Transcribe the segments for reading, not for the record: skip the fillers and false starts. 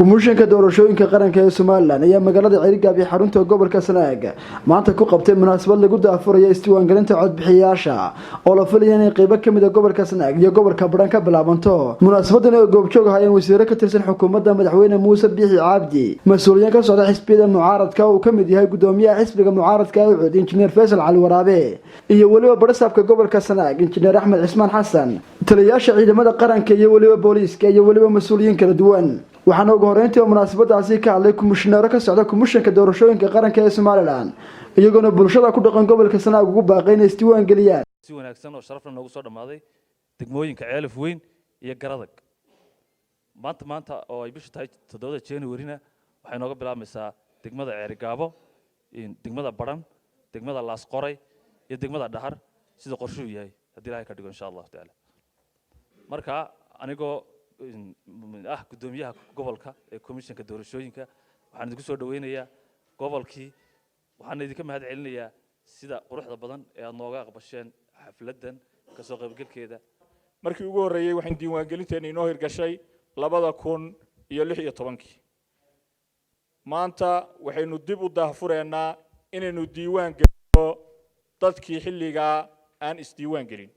Komishanka doorashooyinka qaranka ee Soomaaliland ayaa magaalada Cirigaab ee xarunta gobolka Sanaag maanta ku qabtay munaasabad lagu daafurayo isdiiwaangelinta codbixiyayaasha oo la filayo in qaybo ka mid ah gobolka Sanaag iyo gobolka Badhan ka bilaabanto. Munaasabadan oo goobjoog ahaayeen wasiirro ka tirsan xukuumadda madaxweyne Muuse Biixi Cabdi, mas'uuliyiin ka socda xisbiyada mucaaradka oo ka mid yahay gudoomiyaha xisbiga mucaaradka ee Ucud Injineer Faysal Cali Waraabe iyo waliba barasabka gobolka Sanaag Injineer Axmed Cismaan Xasan, taliyayaasha ciidamada qaranka iyo waliba booliiska iyo waliba mas'uuliyiin kala duwan. waxaana ugu horeyntii munaasabadaasi ka hadlay komishineero ka socda komishanka doorashooyinka qaranka ee Soomaaliland iyagoo bulshada ku dhaqan gobolka Sanaag ugu baaqay inay isdiiwaan geliyaan si wanaagsan oo sharaf leh noogu soo dhamaaday degmooyinka Ceelaf Weyn iyo Garadag. maanta oo ay bishu tahay 7 January-na waxay nooga bilaabmaysaa degmada Ceerigaabo, degmada Badhan, degmada Laas Qoray iyo degmada Dhahar sida qorshuhu yahay haddii Ilaahay ka dhigo insha Allah taala. marka anigoo gudoomiyaha gobolka ee komishanka doorashooyinka waxaan idinku soo dhaweynayaa gobolkii, waxaan idinka mahad celinayaa sida quruxda badan ee aad nooga aqbasheen xafladan ka soo qaybgalkeeda. markii ugu horeeyay waxaan diiwaangelinteena inoo hirgashay 2016 maanta waxaynu dib u daahfureynaa inaynu diiwaan gelino dadkii xilliga aan isdiiwaan gelin,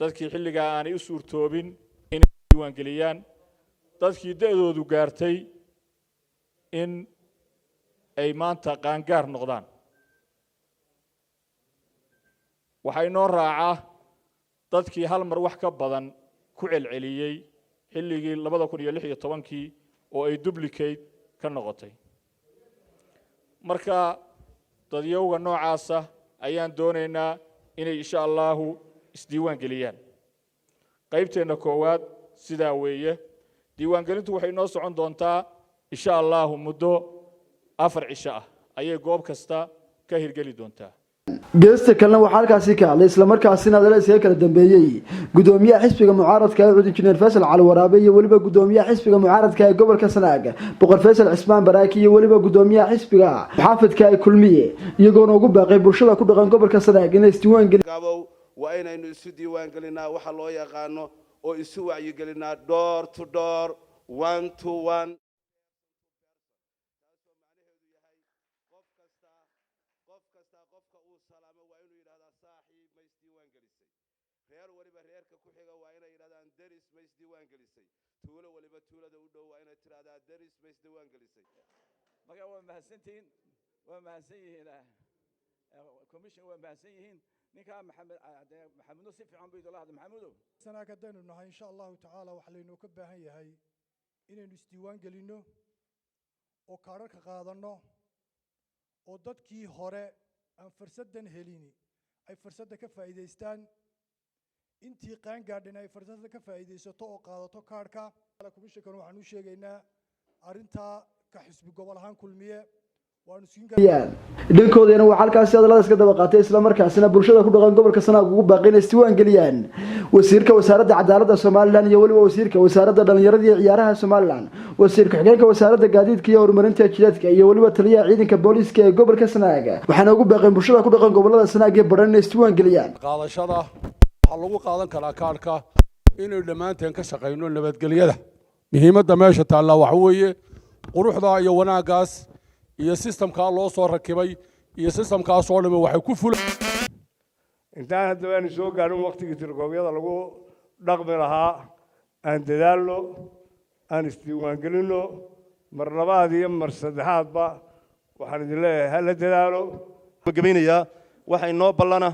dadkii xilliga aan u suurtoobin diiwaan geliyaan, dadkii da'doodu gaartay in ay maanta qaangaar noqdaan. waxay noo raacaa dadkii hal mar wax ka badan ku celceliyay xilligii 2016 oo ay duplicate ka noqotay. marka dadyowga noocaasa ayaan doonaynaa inay insha Allah isdiiwaan geliyaan. qaybteena koowaad sidaa weeye, diiwaangelintu waxay noo socon doontaa insha Allah muddo 4 cisho ah ayay goob kasta ka hirgeli doontaa. geesta kalena waxaa halkaasi ka hadlay isla markaasina dadaalka kala dambeeyay gudoomiyaha xisbiga mucaaradka ee Ucud Injineer Faysal Cali Waraabe iyo waliba gudoomiyaha xisbiga mucaaradka ee gobolka Sanaag Boqor Faysal Cismaan Baraaki iyo waliba gudoomiyaha xisbiga xaafidka ay kulmiye iyagoo ugu baaqay bulshada ku dhaqan gobolka Sanaag inay isdiiwaan geliyaan. waa inaynu isu diiwaan gelinaa waxa loo yaqaano oo isu wacyi gelinaa door to door, one to one. qofka uu salaamo waa inuu yiraahdaa saaxiib ma isdiiwaan gelisay, reer waliba reerka ku xiga waa inay yiraahdaan deris ma isdiiwaan gelisay, tuulo waliba tuulada u dhow waa inay tiraahdaa deris ma isdiiwaan gelisay. marka waa mahadsan yihiin commission waa mahadsan yihiin. ninka maxamuud si fiican buu idin lahad maxamuudow Sanaag hadaynu nahay insha Allah taala waxa laynu ka baahan yahay inaynu isdiiwaan gelino oo kaararka qaadano oo dadkii hore aan fursadan helin ay fursadda ka faa'iideystaan, intii qaan gaadhin ay fursadda ka faa'iideysato oo qaadato kaarka. komishankan waxaan u sheegaynaa arinta ka xisbi gobol ahaan kulmiye dhankoodana waxaa halkaasi hadalada iska daba qaatay isla markaasina bulshada ku dhaqan gobolka Sanaag ugu baaqay inay isdiiwaan geliyaan wasiirka wasaaradda cadaaladda Soomaaliland iyo waliba wasiirka wasaaradda dhalinyarada iyo ciyaaraha Soomaaliland, wasiirka xigeenka wasaaradda gaadiidka iyo horumarinta jidadka iyo waliba taliyaha ciidanka booliiska ee gobolka Sanaag waxaana ugu baaqay bulshada ku dhaqan gobolada Sanaag iyo Badhan inay isdiiwaan geliyaan. qaadashada waxa lagu qaadan karaa kaarka inay dhamaanteen ka shaqeyno nabadgelyada. muhiimadda meesha taala waxa weeye quruxda iyo wanaagaas iyo systemka loo soo rakibay iyo systemkaas oo dhamay waxay ku fulan intaan hadda aan soo gaarin waqtigii tirkoobyada lagu dhaqmi lahaa aan dadaalno, aan isdiiwaan gelino mar labaad iyo mar saddexaadba. waxaan idin leeyahay hal dadaalo. gabagabeynayaa waxa inoo ballana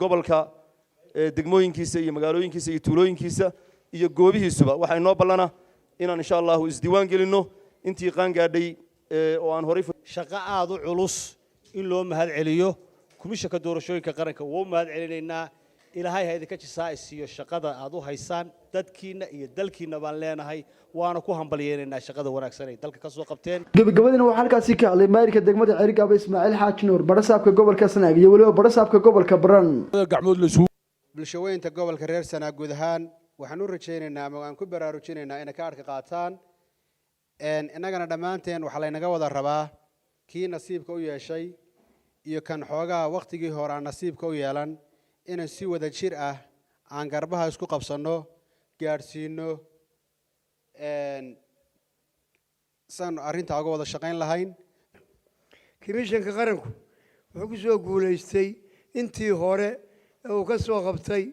gobolka degmooyinkiisa iyo magaalooyinkiisa iyo tuulooyinkiisa iyo goobihiisuba waxa inoo ballana inaan insha Allah isdiiwaan gelino intii qaan gaadhay oo aan horay shaqo aad u culus in loo mahad celiyo komishanka doorashooyinka qaranka. wuu mahad celinaynaa. ilaahay ha idinka jisaaisiyo shaqada aad u haysaan dadkiina iyo dalkiina baan leenahay, waana ku hambalyeeynaa shaqada wanaagsan ay dalka ka soo qabteen. gabagabadina waxaa halkaasi ka hadlay maayirka degmada Cirigaab Ismaaciil Xaaji Nuur, barasabka gobolka Sanaag iyo waliba barasabka gobolka Badhan. bulshooyinka gobolka reer Sanaag guud ahaan waxaan u rajaynaynaa ama aan ku baraarujinaynaa inay kaarka qaataan. innagana dhammaanteen waxa laynaga wada rabaa kii nasiibka u yeeshay iyo kan xoogaa waqtigii hore aan nasiibka u yeelan inaan si wada jir ah aan garbaha isku qabsano gaarsiino saan arrintaa uga wada shaqayn lahayn. Komishanka qaranku wuxuu ku soo guuleystay intii hore ee uu ka soo qabtay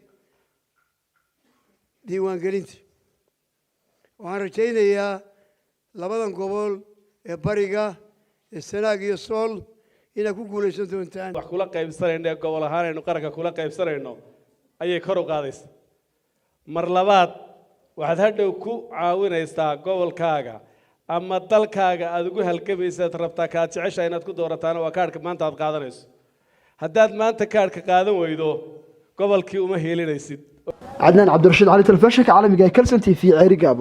diiwaangelinta. waxaan rajaynayaa labadan gobol ee bariga ee Sanaag iyo Sool inay ku guuleysan doontaan. wax kula qaybsanayno gobol ahaan aynu qaranka kula qaybsanayno ayay kor u qaadaysaa. mar labaad waxaad hadhow ku caawinaysaa gobolkaaga ama dalkaaga aad ugu halgamaysaad rabtaa ka jecesha inaad ku doorataana waa kaarka maanta aad qaadanayso. haddaad maanta kaarka qaadan weydo gobolkii uma heelinaysid. عدنان عبد الرشيد علي تلفزيون عالمي كلسن تي في عريقاب.